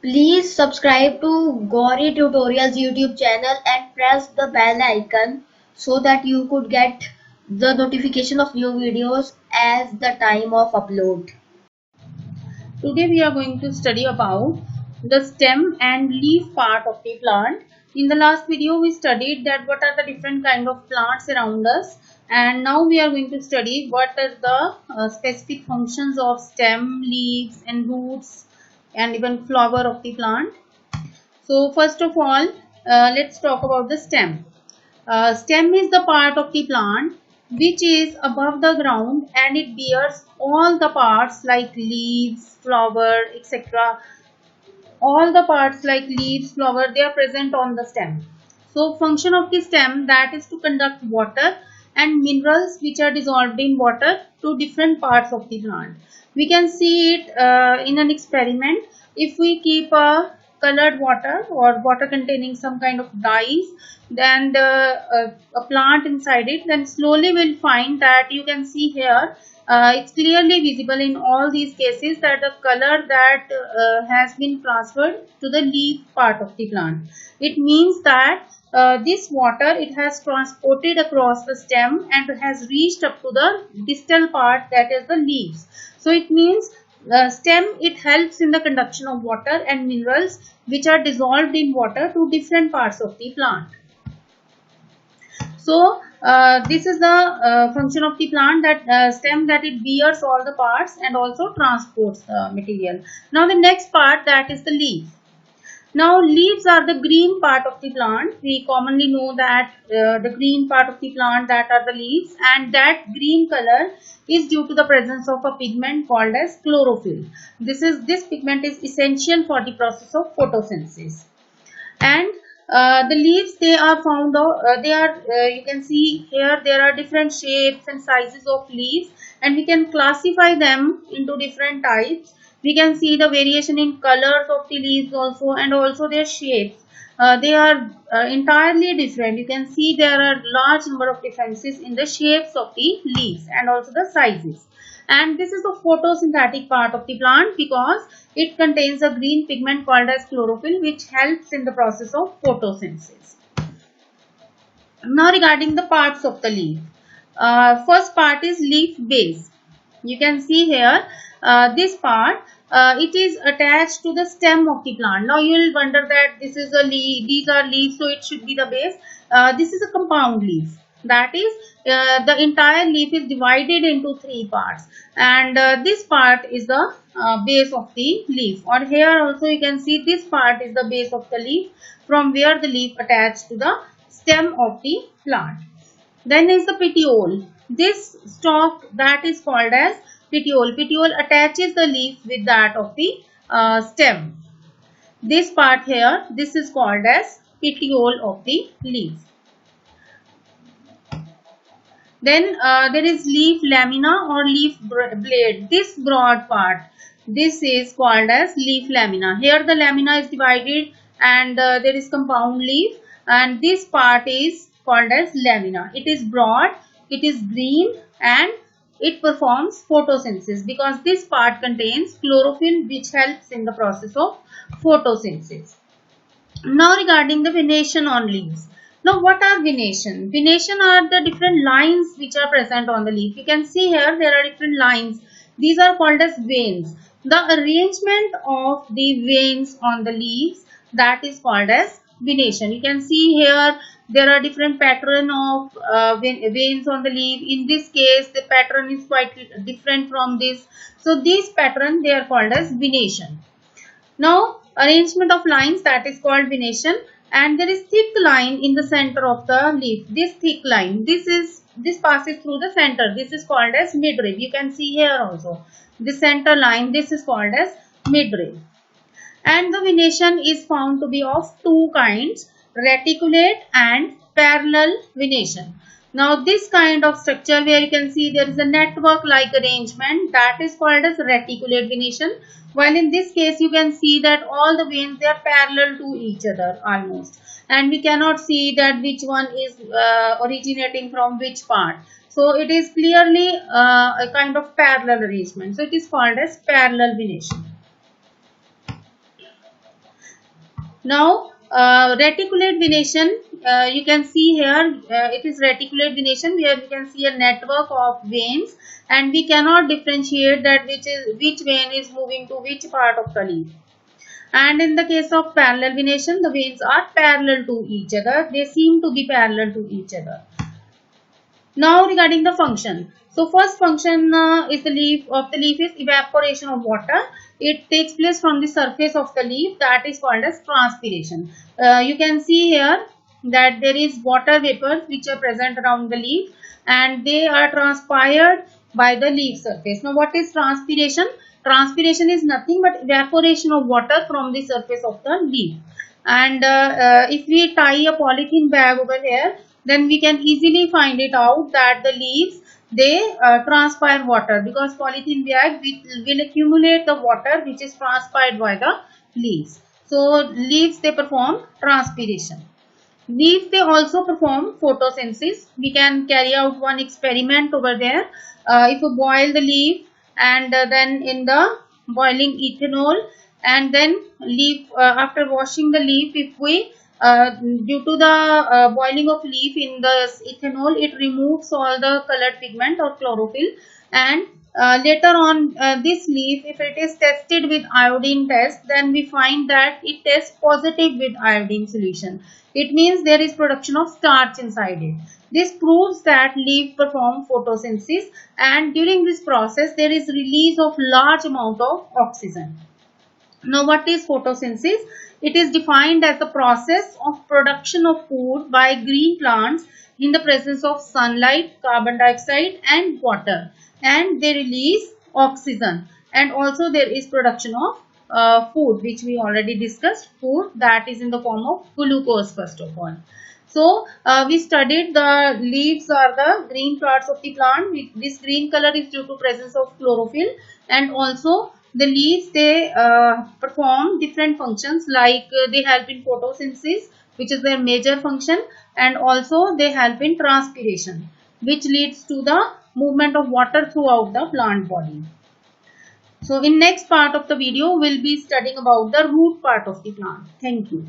Please subscribe to Gauri Tutorials YouTube channel and press the bell icon so that you could get the notification of new videos as the time of upload. Today we are going to study about the stem and leaf part of the plant. In the last video we studied that what are the different kind of plants around us, and now we are going to study what are the specific functions of stem, leaves and roots and even flower of the plant. So first of all, let's talk about the stem. Stem is the part of the plant which is above the ground and it bears all the parts like leaves, flower, etc. All the parts like leaves, flower, they are present on the stem. So function of the stem, that is to conduct water and minerals which are dissolved in water to different parts of the plant. We can see it in an experiment. If we keep a colored water or water containing some kind of dyes, then a plant inside it, then slowly we'll find that you can see here it's clearly visible in all these cases that the color that has been transferred to the leaf part of the plant. It means that this water, it has transported across the stem and has reached up to the distal part, that is the leaves. So it means stem, it helps in the conduction of water and minerals which are dissolved in water to different parts of the plant. So this is the function of the plant, that stem, that it bears all the parts and also transports the material. Now the next part, that is the leaf. Now leaves are the green part of the plant. We commonly know that the green part of the plant, that are the leaves, and that green color is due to the presence of a pigment called as chlorophyll. This pigment is essential for the process of photosynthesis. And the leaves, they are found out, you can see here there are different shapes and sizes of leaves, and we can classify them into different types. We can see the variation in colors of the leaves also, and also their shapes. They are entirely different. You can see there are large number of differences in the shapes of the leaves and also the sizes. And this is the photosynthetic part of the plant because it contains a green pigment called as chlorophyll, which helps in the process of photosynthesis. Now regarding the parts of the leaf. First part is leaf base. You can see here this part, it is attached to the stem of the plant. Now you will wonder that this is a leaf, these are leaves, so it should be the base. This is a compound leaf. That is, the entire leaf is divided into three parts, and this part is the base of the leaf. Or here also you can see this part is the base of the leaf, from where the leaf attached to the stem of the plant. Then is the petiole. This stalk, that is called as petiole. Petiole attaches the leaf with that of the stem. This part here, this is called as petiole of the leaf. Then there is leaf lamina or leaf blade. This broad part, this is called as leaf lamina. Here the lamina is divided and there is compound leaf, and this part is called as lamina. It is broad, it is green, and it performs photosynthesis because this part contains chlorophyll, which helps in the process of photosynthesis. Now regarding the venation on leaves. Now what are venation? Venation are the different lines which are present on the leaf. You can see here there are different lines. These are called as veins. The arrangement of the veins on the leaves, that is called as venation. You can see here there are different pattern of veins on the leaf. In this case the pattern is quite different from this. So these pattern, they are called as venation. Now arrangement of lines, that is called venation, and there is thick line in the center of the leaf. This thick line, this passes through the center. This is called as midrib. You can see here also the center line, this is called as midrib. And the venation is found to be of two kinds, reticulate and parallel venation. Now this kind of structure where you can see there is a network like arrangement, that is called as reticulate venation, while in this case you can see that all the veins, they are parallel to each other almost, and we cannot see that which one is originating from which part. So it is clearly a kind of parallel arrangement. So it is called as parallel venation. Now, reticulate venation, you can see here, it is reticulate venation where you can see a network of veins, and we cannot differentiate that which vein is moving to which part of the leaf. And in the case of parallel venation, the veins are parallel to each other. They seem to be parallel to each other. Now regarding the function. So first function is the leaf is evaporation of water. It takes place from the surface of the leaf, that is called as transpiration. You can see here that there is water vapors which are present around the leaf, and they are transpired by the leaf surface. Now what is transpiration? Transpiration is nothing but evaporation of water from the surface of the leaf. And if we tie a polythene bag over here, then we can easily find it out that the leaves, they transpire water, because polythene bag will accumulate the water which is transpired by the leaves. So leaves, they perform transpiration. Leaves, they also perform photosynthesis. We can carry out one experiment over there. If you boil the leaf, and then in the boiling ethanol, and then leaf, after washing the leaf, if we due to the boiling of leaf in the ethanol, it removes all the colored pigment or chlorophyll, and later on this leaf, if it is tested with iodine test, then we find that it tests positive with iodine solution. It means there is production of starch inside it. This proves that leaf perform photosynthesis, and during this process there is release of large amount of oxygen. Now what is photosynthesis? It is defined as the process of production of food by green plants in the presence of sunlight, carbon dioxide and water, and they release oxygen, and also there is production of food, which we already discussed, food that is in the form of glucose first of all. So we studied the leaves are the green parts of the plant. This green color is due to presence of chlorophyll, and also the leaves, they perform different functions, like they help in photosynthesis, which is their major function, and also they help in transpiration, which leads to the movement of water throughout the plant body. So in next part of the video, we'll be studying about the root part of the plant. Thank you.